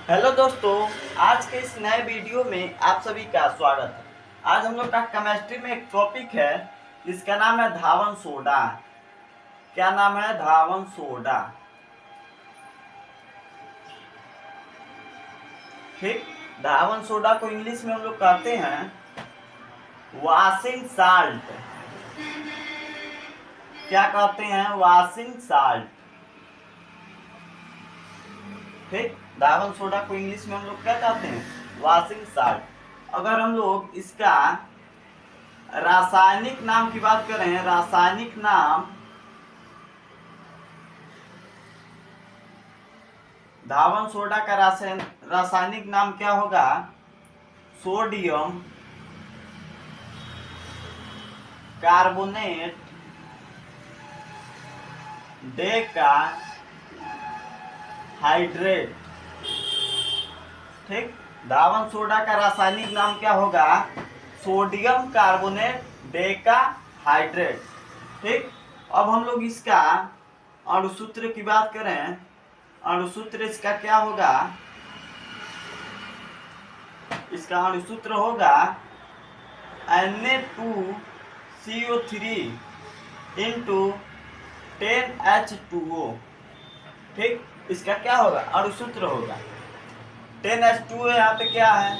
Hello दोस्तों, आज के इस नए वीडियो में आप सभी का स्वागत है। आज हम लोग का केमिस्ट्री में एक टॉपिक है जिसका नाम है धावन सोडा। क्या नाम है? धावन सोडा। ठीक। धावन सोडा को इंग्लिश में हम लोग कहते हैं वॉशिंग साल्ट। क्या कहते हैं? Washing salt. ठीक। धावन सोडा को इंग्लिश में हम लोग क्या कहते हैं? Washing salt. अगर हम लोग इसका रासायनिक नाम की बात करें, रासायनिक नाम धावन सोडा का रासायनिक नाम क्या होगा? Sodium carbonate Deka hydrate. ठीक। धावन सोडा का रासायनिक नाम क्या होगा? Sodium carbonate Deka hydrate. ठीक। अब हम लोग इसका अणुसूत्र की बात करें, अणुसूत्र इसका क्या होगा? इसका अणुसूत्र होगा Na2CO3 इंटू 10H2O। ठीक। इसका क्या होगा? अणुसूत्र होगा 10H2O। यहाँ पे क्या है?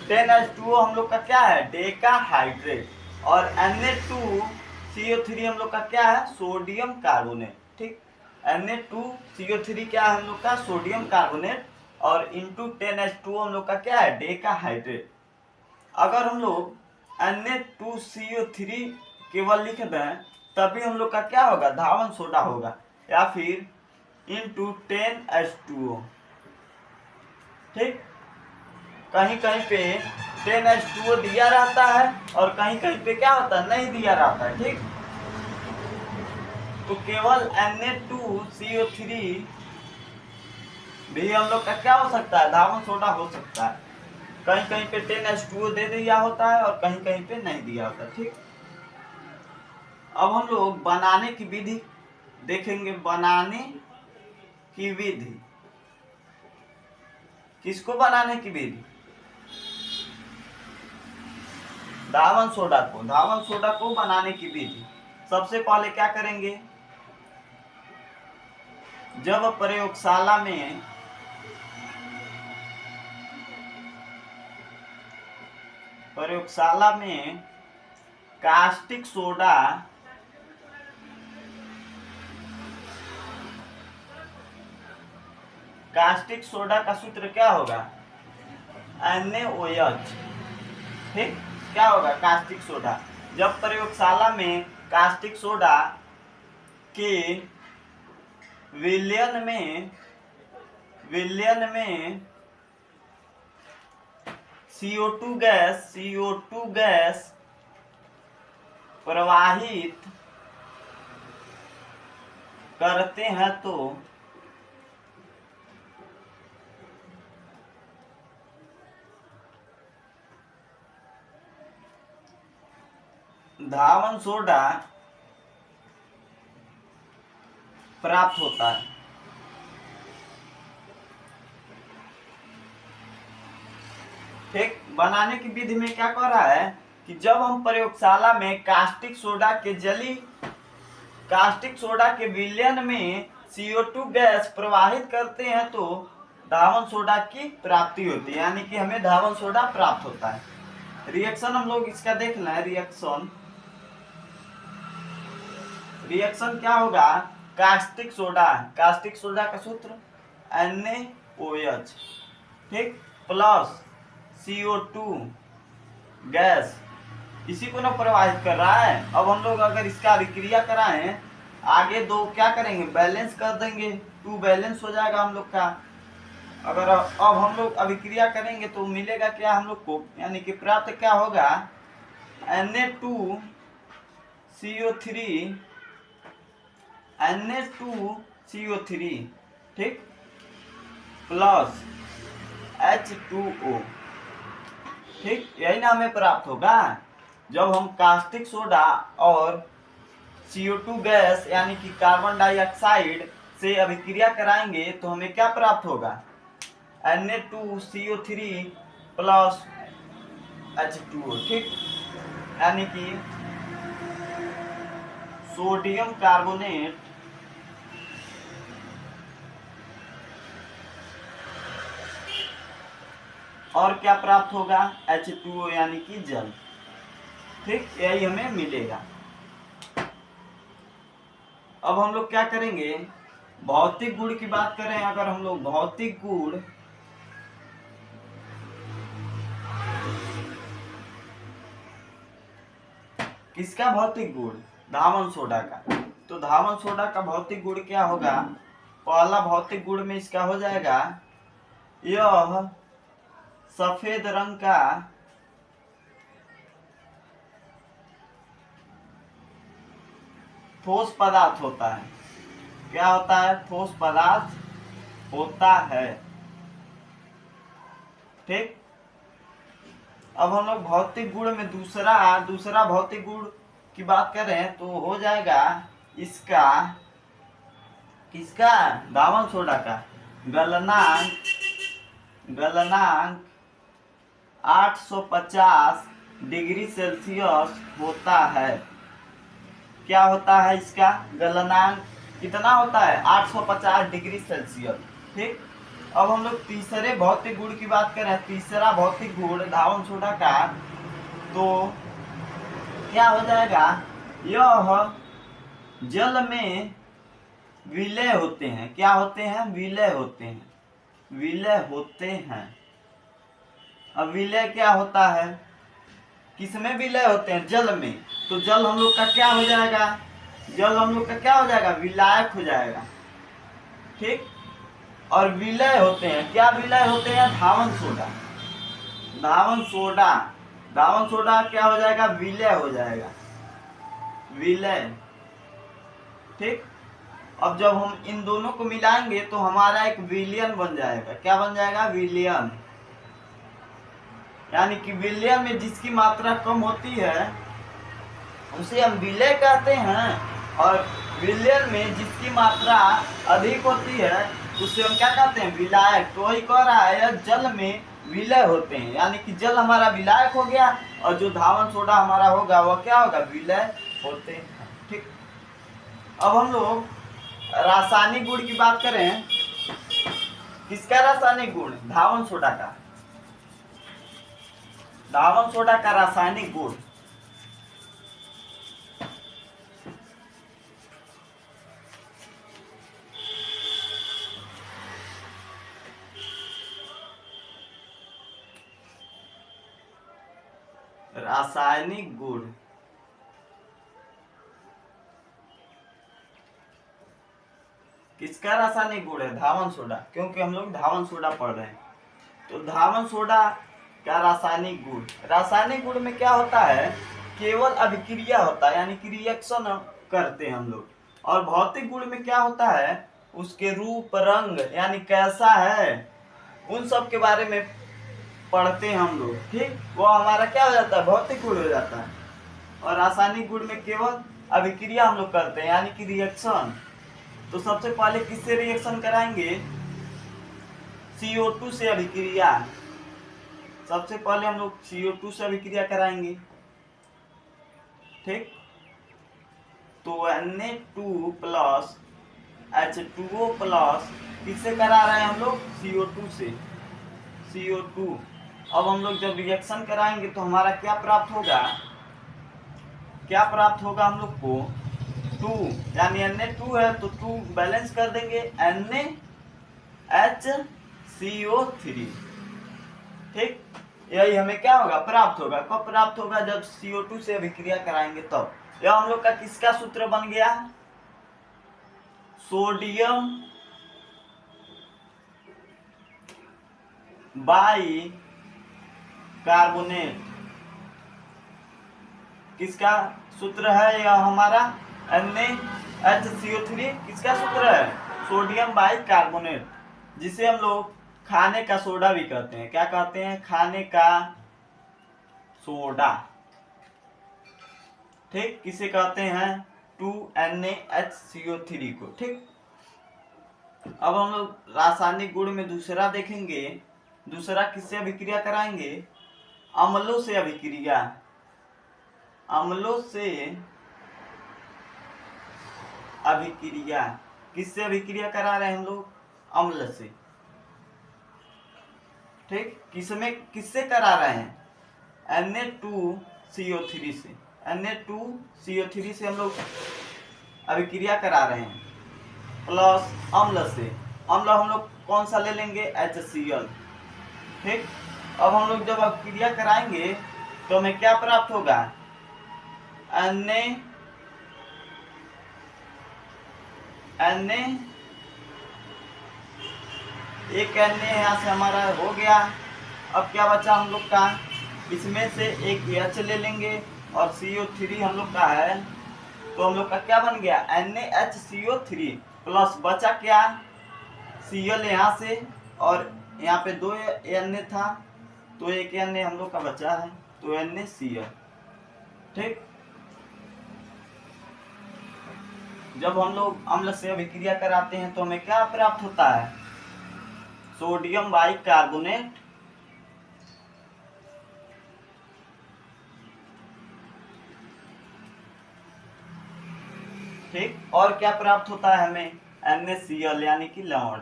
10H2O हम लोग का क्या है? डेका हाइड्रेट। और Na2CO3 हम लोग का क्या है? Sodium carbonate. ठीक। Na2CO3 क्या है हम लोग का? Sodium carbonate. और इंटू 10H2O हम लोग का क्या है? डेका हाइड्रेट। अगर हम लोग Na2CO3 केवल लिख दें तभी हम लोग का क्या होगा? धावन सोडा होगा, या फिर इंटू 10H2O। ठीक। कहीं कहीं पे 10H2O दिया रहता है और कहीं कहीं पे क्या होता है? नहीं दिया रहता है। ठीक। तो केवल Na2CO3 भी हम लोग का क्या हो सकता है? धावन सोडा हो सकता है। कहीं कहीं पे 10H2O दे दिया होता है और कहीं कहीं पे नहीं दिया होता। ठीक। अब हम लोग बनाने की विधि देखेंगे। बनाने की विधि, किसको बनाने की विधि? धावन सोडा को। धावन सोडा को बनाने की विधि सबसे पहले क्या करेंगे? जब प्रयोगशाला में कास्टिक सोडा का सूत्र क्या होगा? NaOH। ठीक। क्या होगा? Caustic soda. जब प्रयोगशाला में कास्टिक सोडा के विलयन में CO2 गैस प्रवाहित करते हैं तो धावन सोडा प्राप्त होता है। ठीक। बनाने की विधि में क्या कह रहा है कि जब हम प्रयोगशाला में कास्टिक सोडा के विलयन में CO2 गैस प्रवाहित करते हैं तो धावन सोडा की प्राप्ति होती है, यानी कि हमें धावन सोडा प्राप्त होता है। रिएक्शन हम लोग इसका देख लें। रिएक्शन क्या होगा? कास्टिक सोडा का सूत्र NaOH। ठीक। प्लस CO2 गैस, इसी को ना प्रवाहित कर रहा है। अब हम लोग अगर इसका अभिक्रिया कराएं, आगे दो क्या करेंगे? बैलेंस कर देंगे। 2 बैलेंस हो जाएगा हम लोग का। अगर अब हम लोग अभिक्रिया करेंगे तो मिलेगा क्या हम लोग को? यानी कि प्राप्त क्या होगा? Na2CO3 ठीक, प्लस H2O। ठीक। यही ना हमें प्राप्त होगा जब हम कास्टिक सोडा और CO2 गैस यानी कि कार्बन डाइऑक्साइड से अभिक्रिया कराएंगे तो हमें क्या प्राप्त होगा, Na2CO3 प्लस H2O, ठीक। यानी कि सोडियम कार्बोनेट और क्या प्राप्त होगा, H2O यानी कि जल, ठीक। यही हमें मिलेगा। अब हम लोग क्या करेंगे, भौतिक गुण की बात करें। अगर हम लोग भौतिक गुण किसका भौतिक गुण, धावन सोडा का, तो धावन सोडा का भौतिक गुण क्या होगा, पहला भौतिक गुण में इसका हो जाएगा, यह सफेद रंग का ठोस पदार्थ होता है। क्या होता है, ठोस पदार्थ होता है, ठीक। अब हम लोग भौतिक गुण में दूसरा भौतिक गुण की बात करें तो हो जाएगा इसका, किसका, धावन सोडा का गलनांक 850 डिग्री सेल्सियस होता है। क्या होता है, इसका गलनांक कितना होता है, 850 डिग्री सेल्सियस, ठीक। अब हम लोग तीसरे भौतिक गुण की बात करें, तीसरा भौतिक गुण धावन सोडा का, तो क्या हो जाएगा, यह जल में विलय होते हैं। क्या होते हैं, विलय होते हैं, विलय होते हैं। अब विलय क्या होता है, किसमें विलय होते हैं, जल में। तो जल हम लोग का क्या हो जाएगा, जल हम लोग का क्या हो जाएगा, विलायक हो जाएगा, ठीक। और विलय होते हैं, क्या विलय होते हैं, धावन सोडा, धावन सोडा, धावन सोडा क्या हो जाएगा, विलय हो जाएगा, विलय, ठीक। अब जब हम इन दोनों को मिलाएंगे तो हमारा एक विलयन बन जाएगा। क्या बन जाएगा, विलयन। यानी कि विलयन में जिसकी मात्रा कम होती है उसे हम विलय कहते हैं, और विलयन में जिसकी मात्रा अधिक होती है उसे हम क्या कहते हैं, विलायक। तो वही कह रहा है जल में विलय होते हैं, यानी कि जल हमारा विलायक हो गया और जो धावन सोडा हमारा होगा वह क्या होगा, विलय होते हैं, ठीक। अब हम लोग रासायनिक गुण की बात करें, किसका रासायनिक गुण, धावन सोडा का, धावन सोडा का रासायनिक गुण, रासायनिक गुण किसका रासायनिक गुण है, धावन सोडा, क्योंकि हम लोग धावन सोडा पढ़ रहे हैं। तो धावन सोडा का रासायनिक गुण, रासायनिक गुण में क्या होता है, केवल अभिक्रिया होता है, यानी कि रिएक्शन करते हैं हम लोग। और भौतिक गुण में क्या होता है, उसके रूप रंग यानी कैसा है उन सब के बारे में पढ़ते हैं हम लोग, ठीक। वो हमारा क्या हो जाता है, भौतिक गुण हो जाता है। और रासायनिक गुण में केवल अभिक्रिया हम लोग करते हैं, यानी कि रिएक्शन। तो सबसे पहले किससे रिएक्शन कराएंगे, CO2 से अभिक्रिया। सबसे पहले हम लोग CO2 से अभिक्रिया कराएंगे, ठीक। तो Na2 प्लस H2O प्लस किससे करा रहे हैं हम लोग, CO2 से, CO2। अब हम लोग जब रिएक्शन कराएंगे तो हमारा क्या प्राप्त होगा, क्या प्राप्त होगा हम लोग को, 2, यानी Na2 है तो 2 बैलेंस कर देंगे, NaHCO3, ठीक। यही हमें क्या होगा, प्राप्त होगा। कब प्राप्त होगा, जब CO2 से अभिक्रिया कराएंगे तब। यह हम लोग का किसका सूत्र बन गया, सोडियम बाई कार्बोनेट, किसका सूत्र है यह हमारा, NaHCO3 किसका सूत्र है, सोडियम बाई कार्बोनेट, जिसे हम लोग खाने का सोडा भी कहते हैं। क्या कहते हैं, खाने का सोडा, ठीक। किसे कहते हैं, 2NaHCO3 को, ठीक। अब हम लोग रासायनिक गुण में दूसरा देखेंगे। दूसरा किससे अभिक्रिया कराएंगे? अम्लों से अभिक्रिया। अम्लों से अभिक्रिया। किससे अभिक्रिया करा रहे हैं हम लोग? अम्ल से। ठीक, किससे करा रहे हैं? Na2CO3 से। Na2CO3 से हम लोग अभिक्रिया करा रहे हैं प्लस अम्ल से। अम्ल हम लोग कौन सा ले लेंगे? HCl। ठीक, अब हम लोग जब अभिक्रिया कराएंगे तो हमें क्या प्राप्त होगा? एक Na यहाँ से हमारा हो गया। अब क्या बचा हम लोग का? इसमें से एक H ले लेंगे और CO3 हम लोग का है, तो हम लोग का क्या बन गया? NaHCO3 प्लस बचा क्या? Cl यहाँ से, और यहाँ पे 2 Na था तो एक Na हम लोग का बचा है, तो NaCl। ठीक, जब हम लोग अम्ल से अभिक्रिया कराते हैं तो हमें क्या प्राप्त होता है? Sodium bicarbonate. ठीक, और क्या प्राप्त होता है हमें? NaCl यानी कि लवण,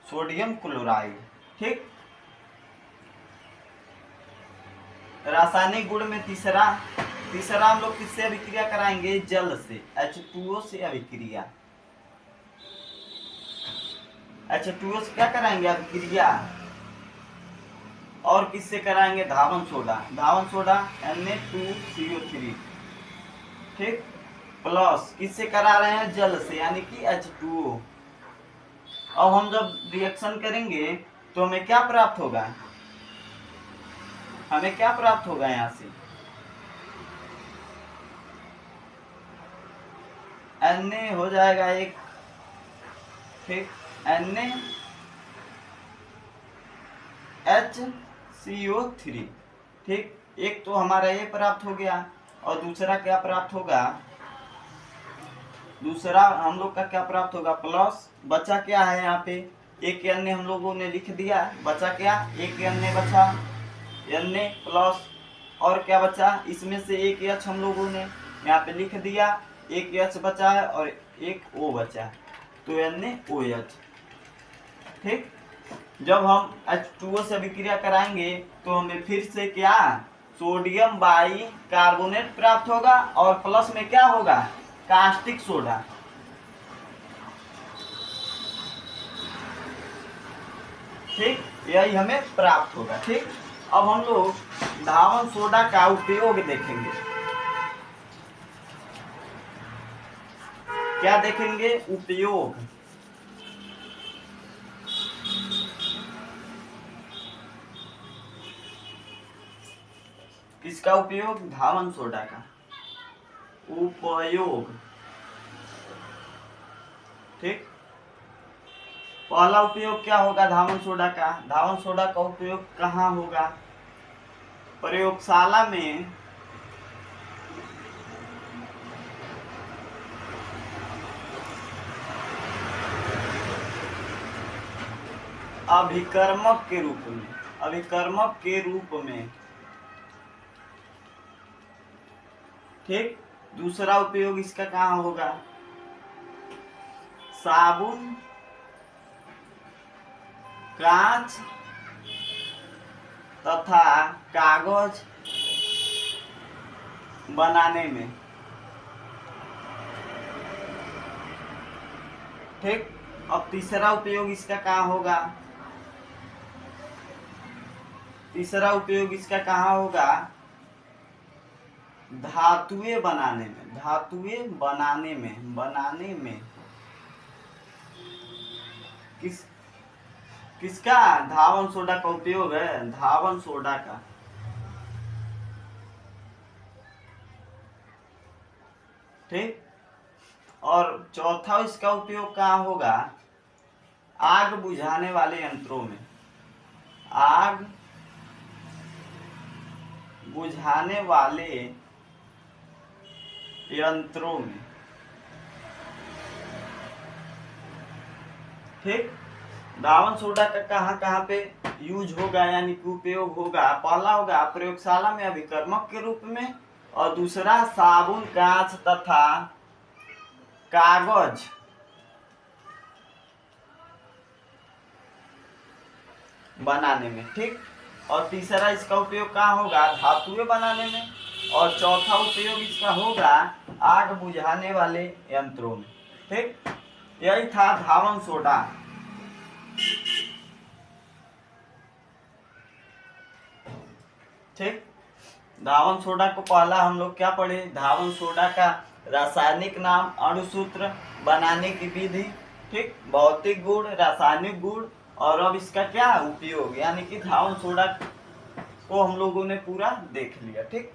सोडियम क्लोराइड। ठीक, रासायनिक गुण में तीसरा हम लोग किससे अभिक्रिया कराएंगे? जल से, H2O से अभिक्रिया। H2O से क्या कराएंगे? अभिक्रिया। और किससे कराएंगे? धावन सोडा। धावन सोडा Na2CO3। ठीक, प्लस किससे करा रहे हैं? जल से, यानी कि H2O। अब हम जब रिएक्शन करेंगे तो हमें क्या प्राप्त होगा? हमें क्या प्राप्त होगा यहाँ से? Na हो जाएगा एक। ठीक, NaHCO3। ठीक, एक तो हमारा ये प्राप्त हो गया, और दूसरा क्या प्राप्त होगा? दूसरा हम लोग का क्या प्राप्त होगा? प्लस बचा क्या है यहाँ पे? एक Na हम लोगों ने लिख दिया, बचा क्या? एक Na बचा, Na प्लस, और क्या बचा? इसमें से एक H हम लोगों ने यहाँ पे लिख दिया, एक H बचा है और एक O बचा है, तो NaOH। ठीक, जब हम H2O से अभिक्रिया कराएंगे तो हमें फिर से क्या? सोडियम बाइकार्बोनेट प्राप्त होगा, और प्लस में क्या होगा? Caustic soda. ठीक, यही हमें प्राप्त होगा। ठीक, अब हम लोग धावन सोडा का उपयोग देखेंगे। क्या देखेंगे? उपयोग। किसका उपयोग? धावन सोडा का उपयोग। ठीक, पहला उपयोग क्या होगा धावन सोडा का? धावन सोडा का उपयोग कहाँ होगा? प्रयोगशाला में अभिकर्मक के रूप में। अभिकर्मक के रूप में। ठीक, दूसरा उपयोग इसका कहाँ होगा? साबुन, कांच तथा कागज बनाने में। ठीक, अब तीसरा उपयोग इसका कहाँ होगा? तीसरा उपयोग इसका कहाँ होगा? धातुएं बनाने में। धातुएं बनाने में। किसका? धावन सोडा का उपयोग है, धावन सोडा का। ठीक, और चौथा इसका उपयोग कहाँ होगा? आग बुझाने वाले यंत्रों में। आग बुझाने वाले यंत्रों में। ठीक। धावन सोडा का कहाँ कहाँ पे यूज होगा यानी कि उपयोग होगा? पहला होगा प्रयोगशाला में अभिकर्मक के रूप में, और दूसरा साबुन, कांच तथा कागज बनाने में, ठीक। और तीसरा इसका उपयोग कहाँ होगा? धातुएं बनाने में। और चौथा उपयोग इसका होगा आग बुझाने वाले यंत्रों में, ठीक। यही था धावन सोडा। ठीक। धावन सोडा को पहला हम लोग क्या पढ़े? धावन सोडा का रासायनिक नाम, अणुसूत्र, बनाने की विधि, ठीक, भौतिक गुण, रासायनिक गुण, और अब इसका क्या उपयोग, यानी कि धावन सोडा को हम लोगों ने पूरा देख लिया, ठीक।